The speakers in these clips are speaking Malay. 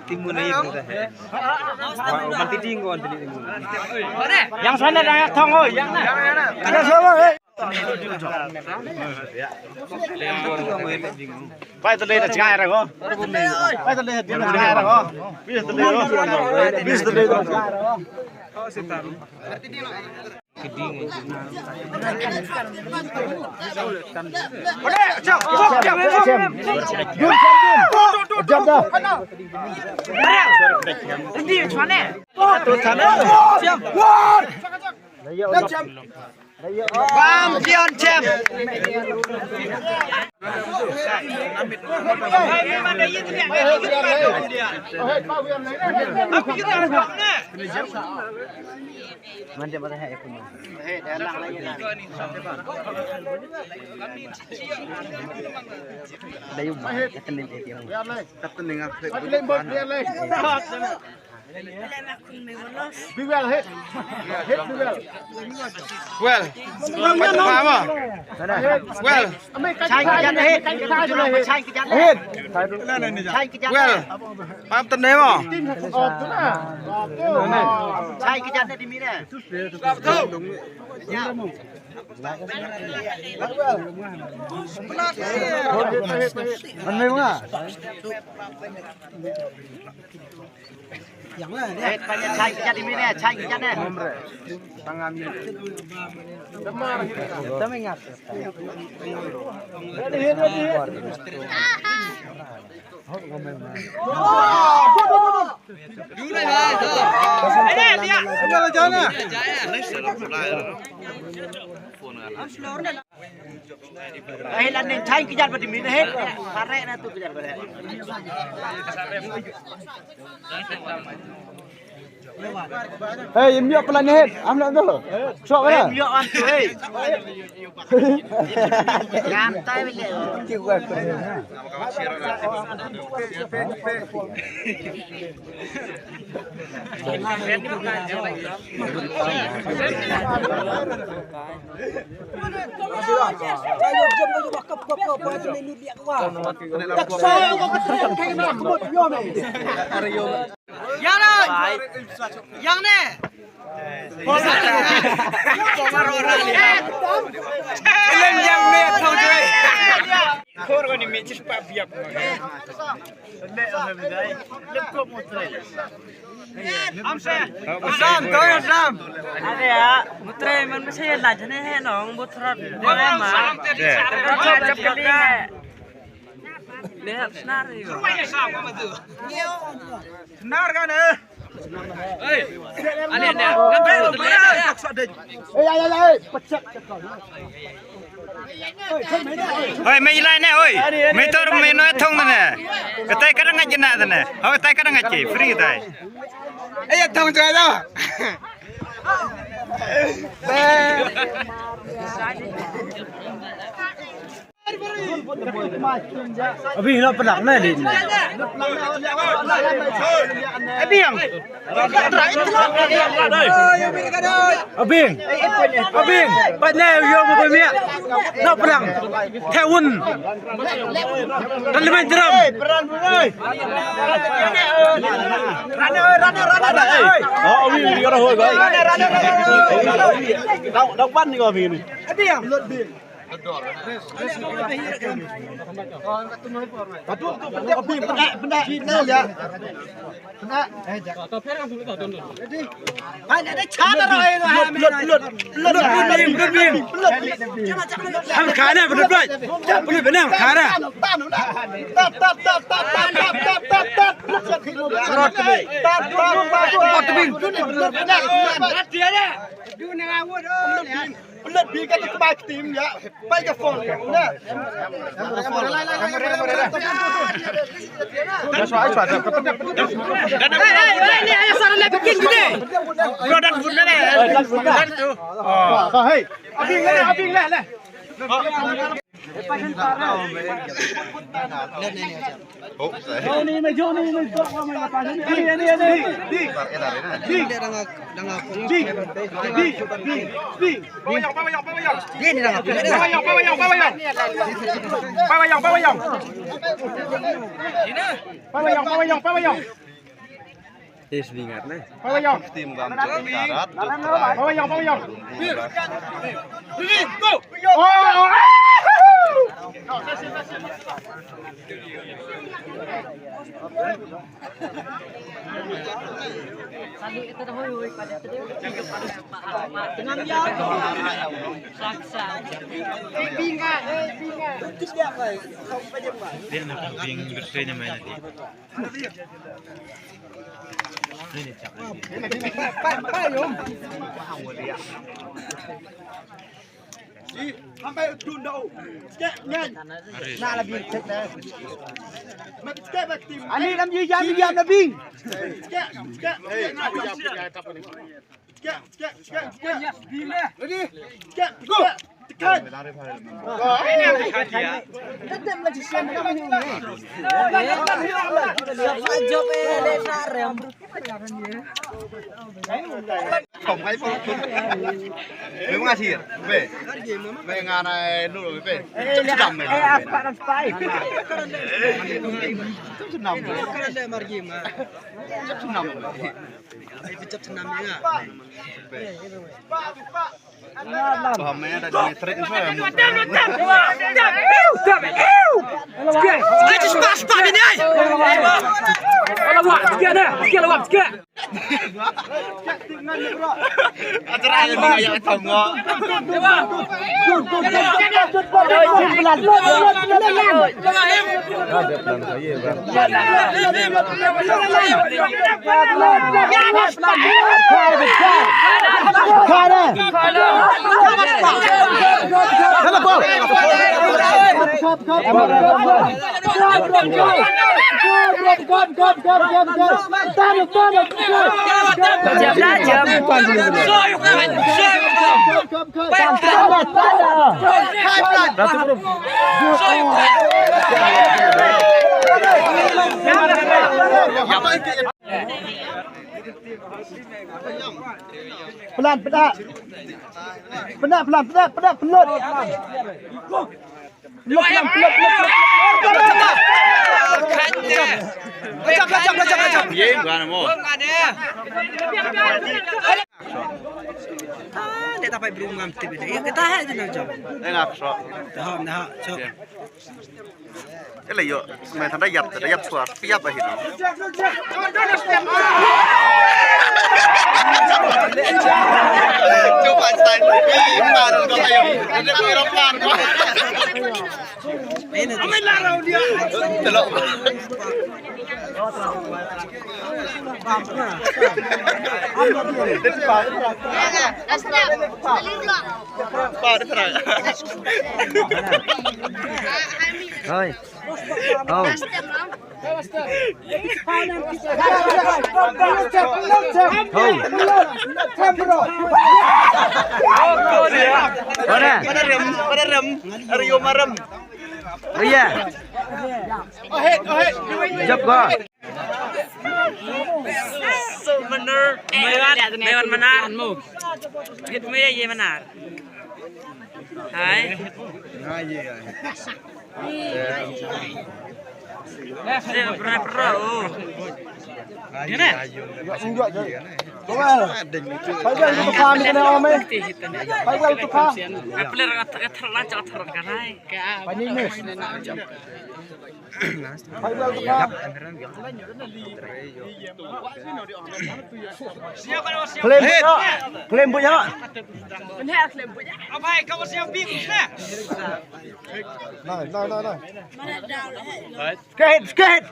timun aja kita. Mati tinggon timun. Yang sana dah thong oi, yang na. Ada semua. Phải từ đây là chai rồi không? Phải từ đây là chai rồi không? Biết từ đây không? Biết từ đây là chai rồi không? Bam Dion Cem. Mana mana hai aku. Hai dah lang lagi dah. Dah yuk. Kata ni dia. Kata ni ngap. Lên bớt lên. Be well hit. Hit be well. Well. Phải phá mà. Well. Chai cái chân hit. Chai cái chân hit. Chai cái chân. Well. Pam tên đấy mà. Chai cái chân đi mi nè. Anh mấy à? Yang lah. Chai cái chân đi mi nè, chai cái chân nè. Tangan ni. Tama ingat. Hey, lần này chai cái chân bật mít hết. Phát rẽ na tụi cái chân bật. Hey, em nhựa plan hết, am lợn rồi. Sợ cái Em nhựa ăn thôi. Làm tay bên này. chịu quẹt. Yang ơi. Yang nè. Lên yang mẹ thôi chơi. Khôi con này mẹ chỉ phải việc mà. Sam tới Sam. Ada ya, mutre man masih lajane hai nong butrat. Dia mah. Cepat kali. Lihat senar itu. Senar kan eh. Ada ada. Kan betul ya. Ê, pecah. Oi, mày lại nè oi. Mày tôi mày nói thông nè. Cái tay cái ngay chân nè nè. Cái tay cái ngay chỉ free tay. Ê, thông chơi đâu. Abi nó pedang này đi. Abiang. Abing, bắt nè vô một mẹ. Nó pedang. Theo un. Dan lebih jeram. Abi đi ra hồi vậy. Đau bắn đi coi vì này. Abiang, lột biển. Let me get the back team, yeah. Bike a phone, yeah. That's why I tried to. Hey, sana nak bikin gini. Produk food ni. Hey, Abing le. Dia nak ping bersih ni mana ni? Sampai tundau. Sikit nyen. Nak lebih cek dah. Mak sikit bak tim. Ani lam yam lebih. Sikit. Sikit. Bila. Ready? Sikit. Go. Tekan. Ini yang tekan dia. Tetap lagi sian kami ni. Job le rem. Không ai phụ chút. Với mga sir. Be. Be nga na nulo be. Cham me. Apa nak spy? Senam. Kada margi ma. Senam. Ai picap senam ya. Pahamnya ada di trek itu. Acara ini ayam tonggo. Pelan, pedak. Pedak, pelan, pedak, pedak, pelut. Pelut, pelan, pelut, pelut. Lacap. Ye, bukan mo. Dia tak payah belum ngamti beda. Ya kita hai je nak job. Ngap so. Dah, cok. Cái này dụ, mày thằng đã dập chuột, cái dập là gì nó? Chú phải xài, mà đừng có hay không? Đừng có đọc bàn quá. Mày làm đâu đi? Thật lộ. Thôi. Không. Pada rem, Rio marem. Iya. Jap kau. Bener. Mewan mana? Gitu me mana? Hai. Pernah. Gimana? Enggak jadi. Phải ra untuk phan cái này om ấy. Phải ra untuk phan. Apler terlalu terlalu karai. Phải nhìn này. Phải ra untuk phan. Klaim punya. Benar klaim punya. Apa? Kamu siap bingung na? Này. Skate.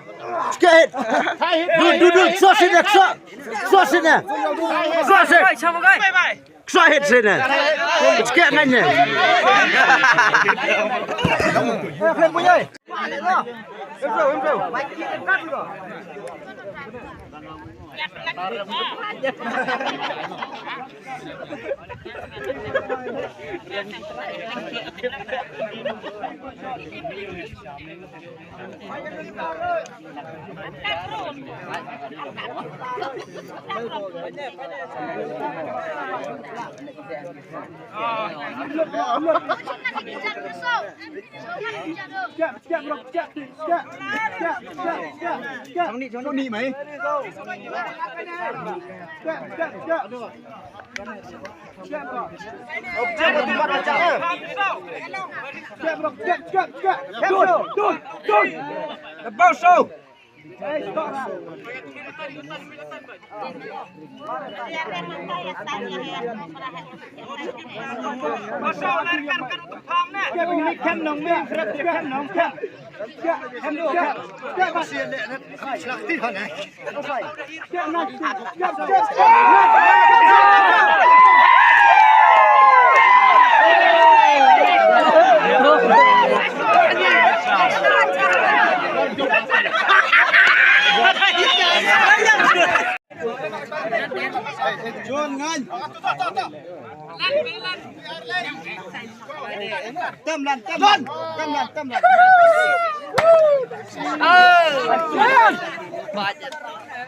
Duduk, so sini. Sama guys. Bye. So hit sini. Skate nanya. Klaim punya. Em ช่วงนี้ไหมชวนงานเติมลัน